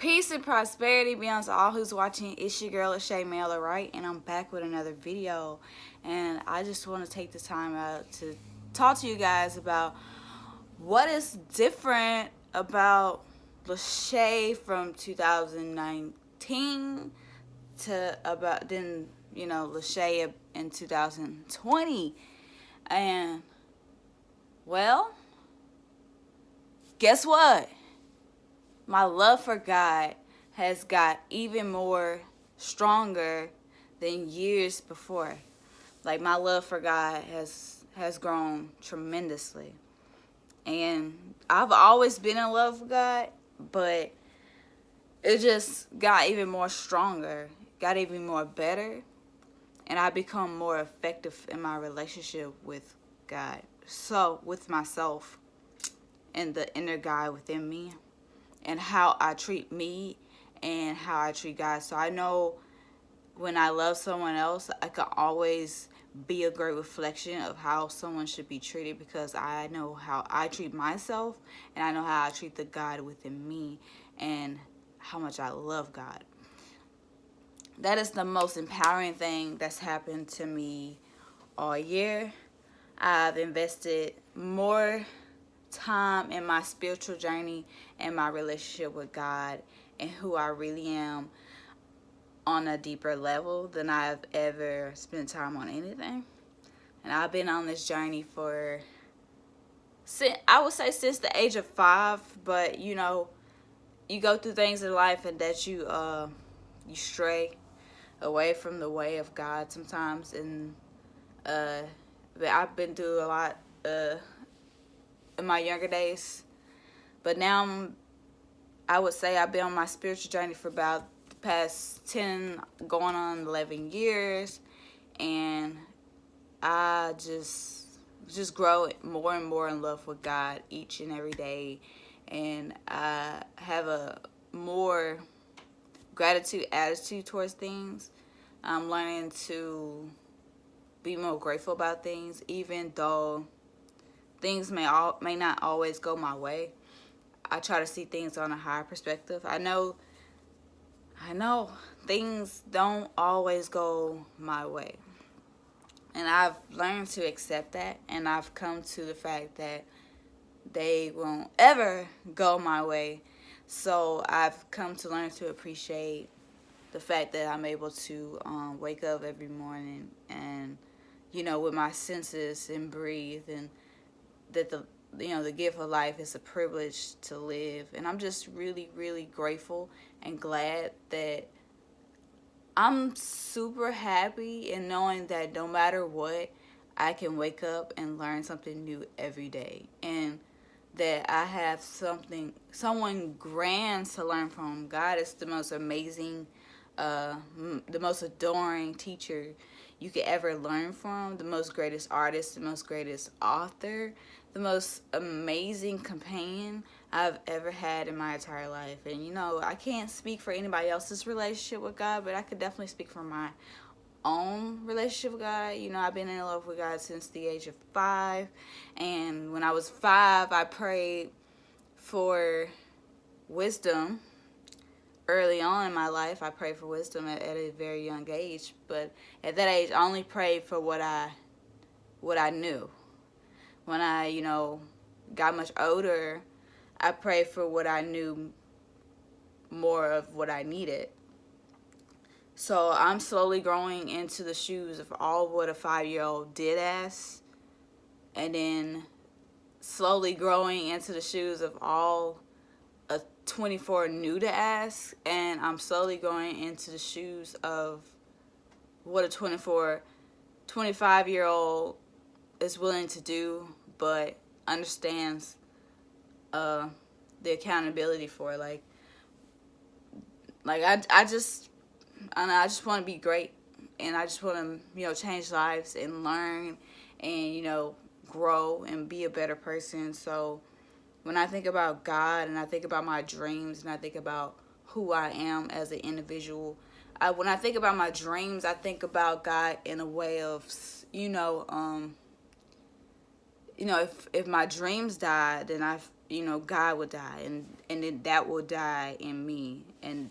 Peace and prosperity be unto all who's watching. It's your girl, Shaeranea, right? And I'm back with another video. And I just want to take the time out to talk to you guys about what is different about Lachey from 2019 to about then, Lachey in 2020. And, well, guess what? My love for God has got even more stronger than years before. Like, my love for God has grown tremendously. And I've always been in love with God, but it just got even more stronger, got even more better, and I become more effective in my relationship with God. So, with myself and the inner guy within me, and how I treat me and how I treat God. So I know when I love someone else, I can always be a great reflection of how someone should be treated, because I know how I treat myself and I know how I treat the God within me and how much I love God. That is the most empowering thing that's happened to me all year. I've invested more time in my spiritual journey and my relationship with God and who I really am on a deeper level than I've ever spent time on anything. And I've been on this journey for, I would say, since the age of 5. But you go through things in life and that you stray away from the way of God sometimes. And but I've been through a lot in my younger days, but now I would say I've been on my spiritual journey for about the past 10 going on 11 years, and I just grow more and more in love with God each and every day, and I have a more gratitude attitude towards things. I'm learning to be more grateful about things, even though things may not always go my way. I try to see things on a higher perspective. I know things don't always go my way. And I've learned to accept that, and I've come to the fact that they won't ever go my way. So I've come to learn to appreciate the fact that I'm able to wake up every morning and, with my senses and breathe, and that the gift of life is a privilege to live. And I'm just really, really grateful and glad that I'm super happy in knowing that no matter what, I can wake up and learn something new every day, and that I have someone grand to learn from. God is the most amazing, the most adoring teacher you could ever learn from, the most greatest artist, the most greatest author, the most amazing companion I've ever had in my entire life. And I can't speak for anybody else's relationship with God, but I could definitely speak for my own relationship with God. I've been in love with God since the age of 5, and when I was 5, I prayed for wisdom. Early on in my life, I prayed for wisdom at a very young age, but at that age, I only prayed for what I knew. When I, got much older, I prayed for what I knew, more of what I needed. So I'm slowly growing into the shoes of all what a 5-year-old did ask, and then slowly growing into the shoes of all a 24 knew to ask, and I'm slowly going into the shoes of what a 25-year-old is willing to do, but understands the accountability for. Like I just want to be great, and I just want to change lives and learn and grow and be a better person. So when I think about God, and I think about my dreams, and I think about who I am as an individual, when I think about my dreams, I think about God in a way of, if my dreams die, then God will die, and then that will die in me, and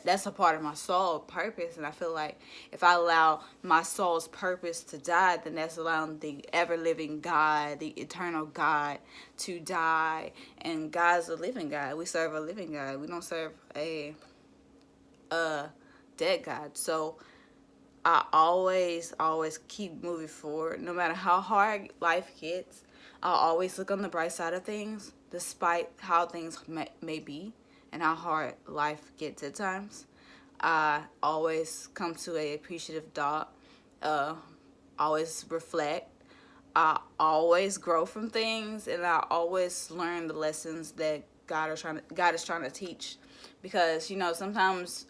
that's a part of my soul purpose. And I feel like if I allow my soul's purpose to die, then that's allowing the ever-living God, the eternal God, to die. And God's a living God. We serve a living God. We don't serve a dead God. So I always keep moving forward. No matter how hard life gets, I'll always look on the bright side of things, despite how things may be and how hard life gets at times. I always come to a appreciative thought, uh, always reflect. I always grow from things, and I always learn the lessons that God is trying to teach. Because sometimes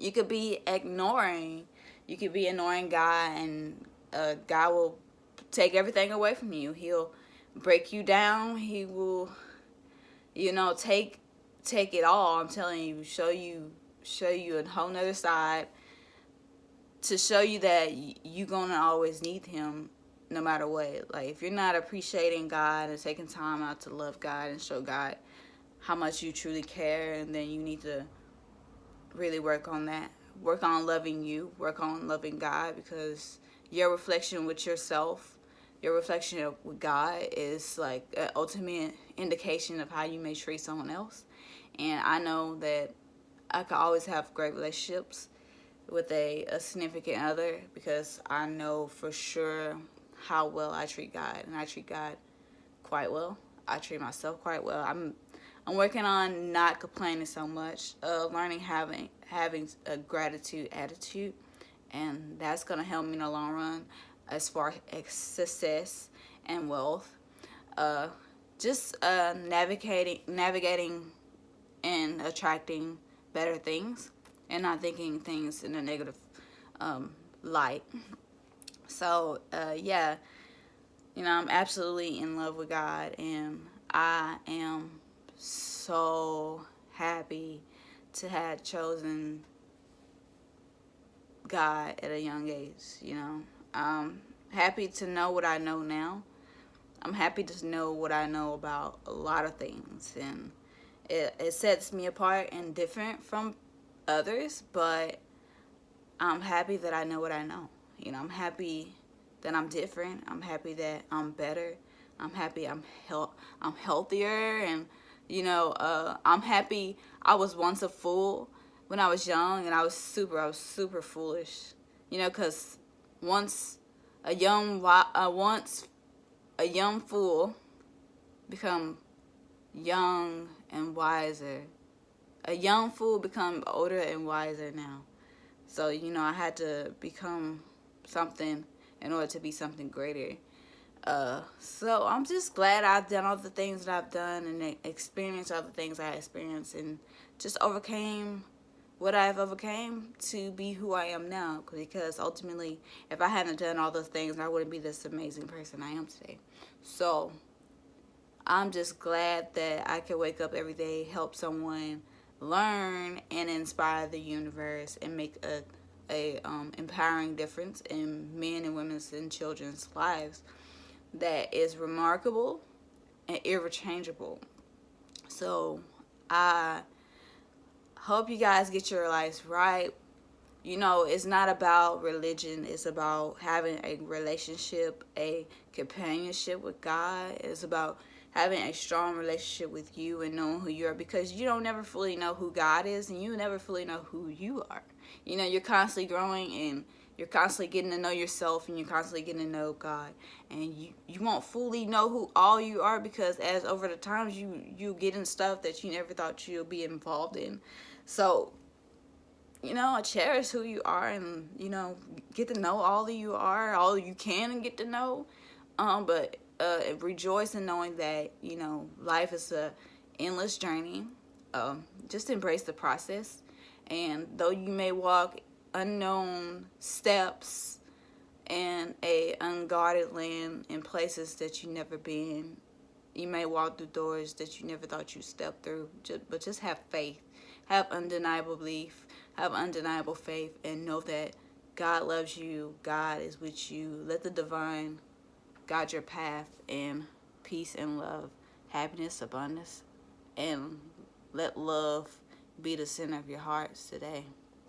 you could be ignoring God, and God will take everything away from you. He'll break you down. He will take it all. I'm telling you, show you a whole nother side, to show you that you're gonna always need him no matter what. Like, if you're not appreciating God and taking time out to love God and show God how much you truly care, and then you need to really work on that. Work on loving you. Work on loving God, because your reflection with yourself, your reflection with God, is like an ultimate indication of how you may treat someone else. And I know that I could always have great relationships with a significant other, because I know for sure how well I treat God, and I treat God quite well. I treat myself quite well. I'm working on not complaining so much, learning having a gratitude attitude, and that's gonna help me in the long run as far as success and wealth. Just navigating and attracting better things, and not thinking things in a negative light. So yeah, I'm absolutely in love with God, and I am so happy to have chosen God at a young age. I'm happy to know what I know now. I'm happy to know what I know about a lot of things, and it sets me apart and different from others, but I'm happy that I know what I know. I'm happy that I'm different. I'm happy that I'm better. I'm happy I'm healthier, and I'm happy. I was once a fool when I was young, and I was super foolish. Because once once a young fool become young and wiser. A young fool become older and wiser now. So, I had to become something in order to be something greater. So I'm just glad I've done all the things that I've done, and experienced all the things I experienced, and just overcame what I've overcame to be who I am now. Because ultimately, if I hadn't done all those things, I wouldn't be this amazing person I am today. So I'm just glad that I can wake up every day, help someone learn, and inspire the universe, and make a empowering difference in men and women's and children's lives that is remarkable and irrechangeable. So I hope you guys get your lives right. It's not about religion. It's about having a relationship, a companionship with God. It's about having a strong relationship with you and knowing who you are, because you don't never fully know who God is, and you never fully know who you are. You're constantly growing, and you're constantly getting to know yourself, and you're constantly getting to know God. And you won't fully know who all you are, because as over the times you get in stuff that you never thought you'll be involved in. So cherish who you are, and get to know all that you are, all you can get to know. But rejoice in knowing that life is a endless journey. Just embrace the process, and though you may walk unknown steps in a unguarded land, in places that you never been, you may walk through doors that you never thought you'd step through. But just have faith, have undeniable belief, have undeniable faith, and know that God loves you. God is with you. Let the divine guide your path in peace and love. happiness, abundance, and let love be the center of your hearts today.